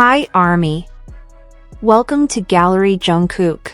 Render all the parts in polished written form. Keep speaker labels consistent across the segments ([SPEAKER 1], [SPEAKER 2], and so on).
[SPEAKER 1] Hi Army! Welcome to Gallery Jungkook.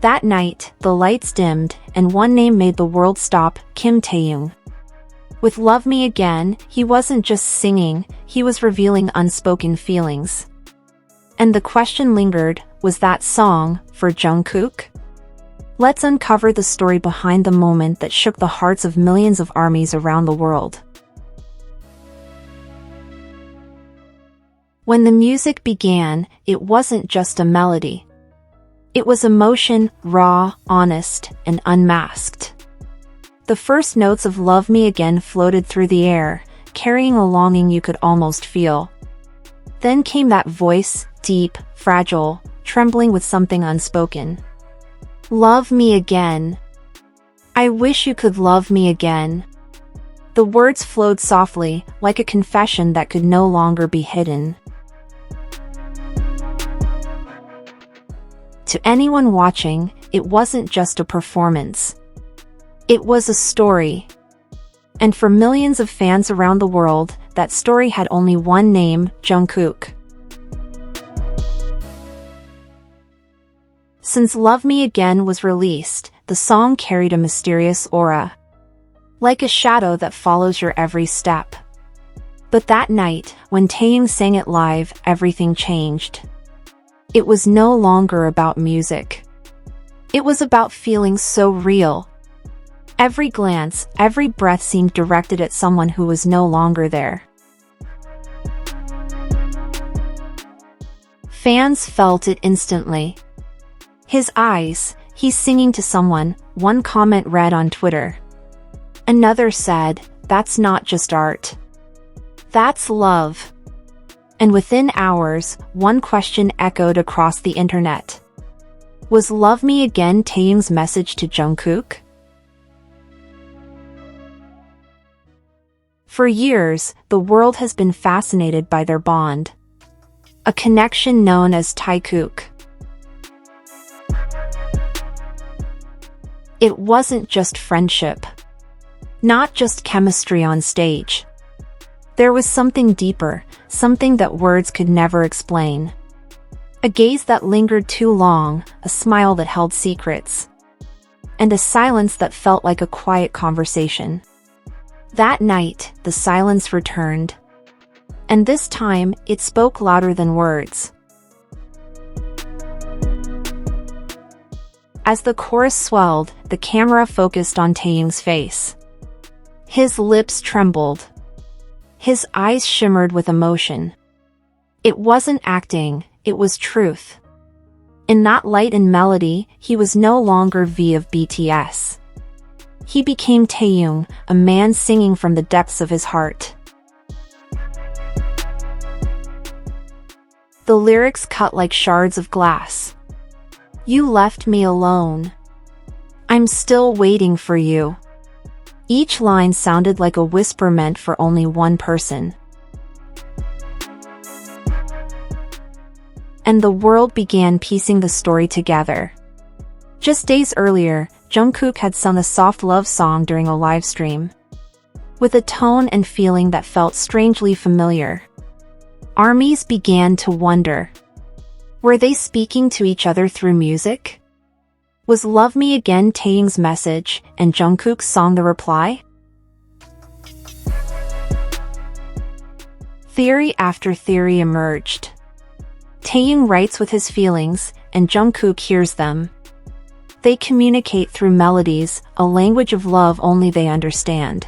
[SPEAKER 1] That night, the lights dimmed, and one name made the world stop, Kim Taehyung. With Love Me Again, he wasn't just singing, he was revealing unspoken feelings. And the question lingered, was that song for Jungkook? Let's uncover the story behind the moment that shook the hearts of millions of armies around the world. When the music began, it wasn't just a melody. It was emotion, raw, honest, and unmasked. The first notes of Love Me Again floated through the air, carrying a longing you could almost feel. Then came that voice, deep, fragile, trembling with something unspoken. Love me again. I wish you could love me again. The words flowed softly, like a confession that could no longer be hidden. To anyone watching, it wasn't just a performance. It was a story. And for millions of fans around the world, that story had only one name, Jungkook. Since Love Me Again was released, the song carried a mysterious aura. Like a shadow that follows your every step. But that night, when Taehyung sang it live, everything changed. It was no longer about music. It was about feelings so real. Every glance, every breath seemed directed at someone who was no longer there. Fans felt it instantly. His eyes, he's singing to someone, one comment read on Twitter. Another said, that's not just art. That's love. And within hours, one question echoed across the internet. Was Love Me Again Taehyung's message to Jungkook? For years, the world has been fascinated by their bond. A connection known as Taikook. It wasn't just friendship. Not just chemistry on stage. There was something deeper, something that words could never explain. A gaze that lingered too long, a smile that held secrets. And a silence that felt like a quiet conversation. That night, the silence returned. And this time, it spoke louder than words. As the chorus swelled, the camera focused on Taehyung's face. His lips trembled. His eyes shimmered with emotion. It wasn't acting, it was truth. In that light and melody, he was no longer V of BTS. He became Taehyung, a man singing from the depths of his heart. The lyrics cut like shards of glass. You left me alone. I'm still waiting for you. Each line sounded like a whisper meant for only one person. And the world began piecing the story together. Just days earlier, Jungkook had sung a soft love song during a live stream. With a tone and feeling that felt strangely familiar. Armies began to wonder. Were they speaking to each other through music? Was Love Me Again Taehyung's message, and Jungkook's song the reply? Theory after theory emerged. Taehyung writes with his feelings, and Jungkook hears them. They communicate through melodies, a language of love only they understand.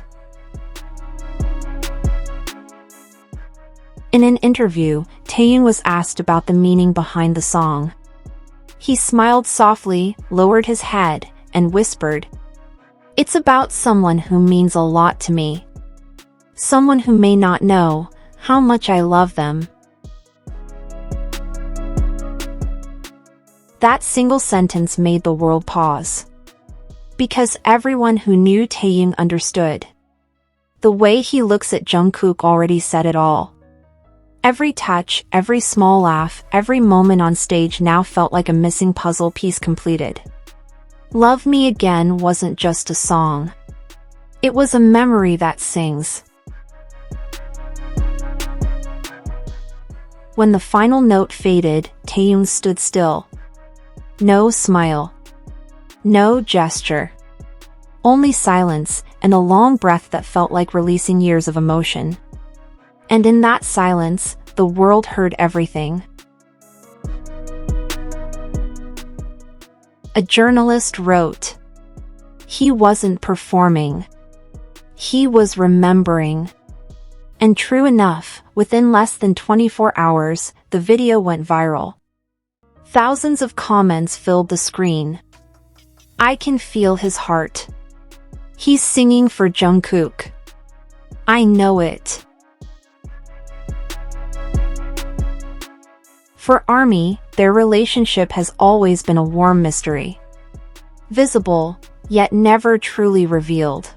[SPEAKER 1] In an interview, Taehyung was asked about the meaning behind the song. He smiled softly, lowered his head, and whispered, "It's about someone who means a lot to me. Someone who may not know how much I love them." That single sentence made the world pause. Because everyone who knew Taehyung understood. The way he looks at Jungkook already said it all. Every touch, every small laugh, every moment on stage now felt like a missing puzzle piece completed. Love Me Again wasn't just a song. It was a memory that sings. When the final note faded, Taehyung stood still. No smile. No gesture. Only silence, and a long breath that felt like releasing years of emotion. And in that silence, the world heard everything. A journalist wrote, "He wasn't performing. He was remembering." And true enough, within less than 24 hours, the video went viral. Thousands of comments filled the screen. "I can feel his heart. He's singing for Jungkook. I know it." For ARMY, their relationship has always been a warm mystery. Visible, yet never truly revealed.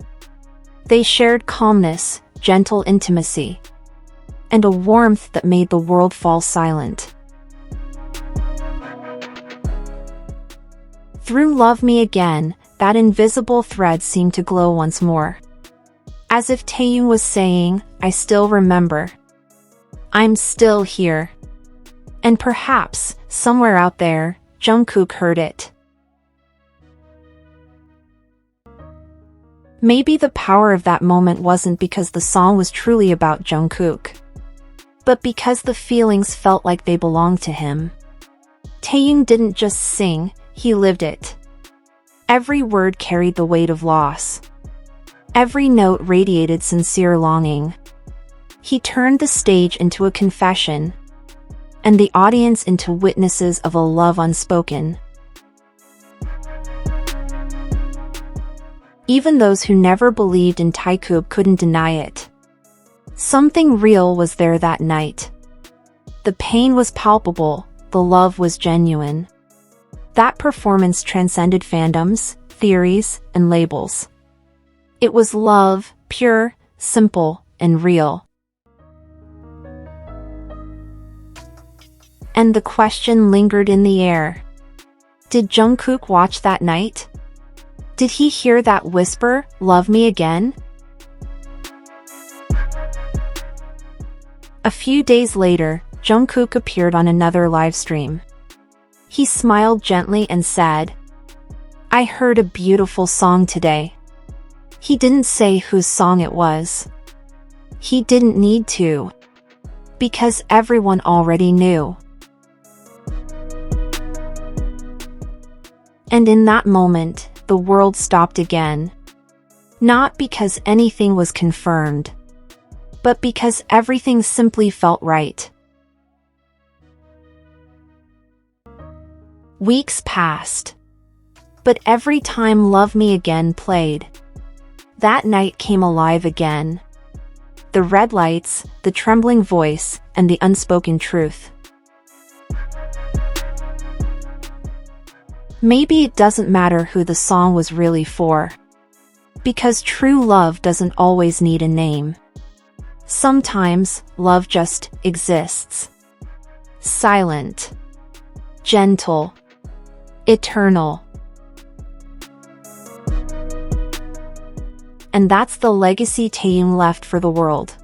[SPEAKER 1] They shared calmness, gentle intimacy, and a warmth that made the world fall silent. Through Love Me Again, that invisible thread seemed to glow once more. As if Taehyung was saying, "I still remember. I'm still here." And perhaps, somewhere out there, Jungkook heard it. Maybe the power of that moment wasn't because the song was truly about Jungkook, but because the feelings felt like they belonged to him. Taehyung didn't just sing, he lived it. Every word carried the weight of loss. Every note radiated sincere longing. He turned the stage into a confession, and the audience into witnesses of a love unspoken. Even those who never believed in Taikook couldn't deny it. Something real was there that night. The pain was palpable, the love was genuine. That performance transcended fandoms, theories, and labels. It was love, pure, simple, and real. And the question lingered in the air. Did Jungkook watch that night? Did he hear that whisper, "Love me again"? A few days later, Jungkook appeared on another livestream. He smiled gently and said, "I heard a beautiful song today." He didn't say whose song it was. He didn't need to, because everyone already knew. And in that moment, the world stopped again. Not because anything was confirmed, but because everything simply felt right. Weeks passed, but every time Love Me Again played, that night came alive again. The red lights, the trembling voice, and the unspoken truth. Maybe it doesn't matter who the song was really for, because true love doesn't always need a name. Sometimes, love just exists. Silent. Gentle. Eternal. And that's the legacy Taehyung left for the world.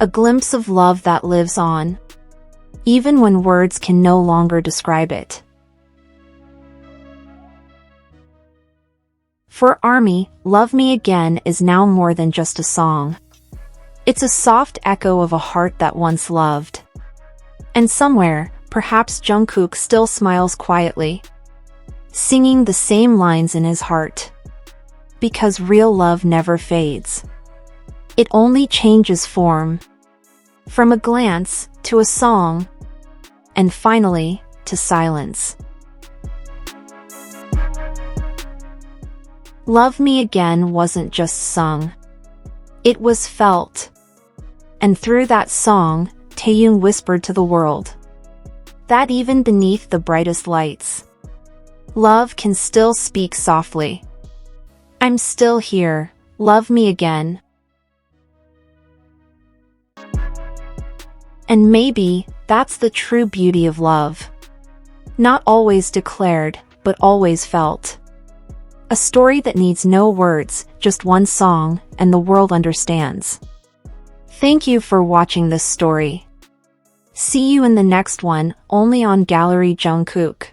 [SPEAKER 1] A glimpse of love that lives on, even when words can no longer describe it. For ARMY, Love Me Again is now more than just a song. It's a soft echo of a heart that once loved. And somewhere, perhaps Jungkook still smiles quietly, singing the same lines in his heart. Because real love never fades. It only changes form. From a glance, to a song, and finally, to silence. Love Me Again wasn't just sung. It was felt. And through that song, Taehyung whispered to the world that even beneath the brightest lights, love can still speak softly. I'm still here, love me again. And maybe that's the true beauty of love. Not always declared, but always felt. A story that needs no words, just one song, and the world understands. Thank you for watching this story. See you in the next one, only on Gallery Jungkook.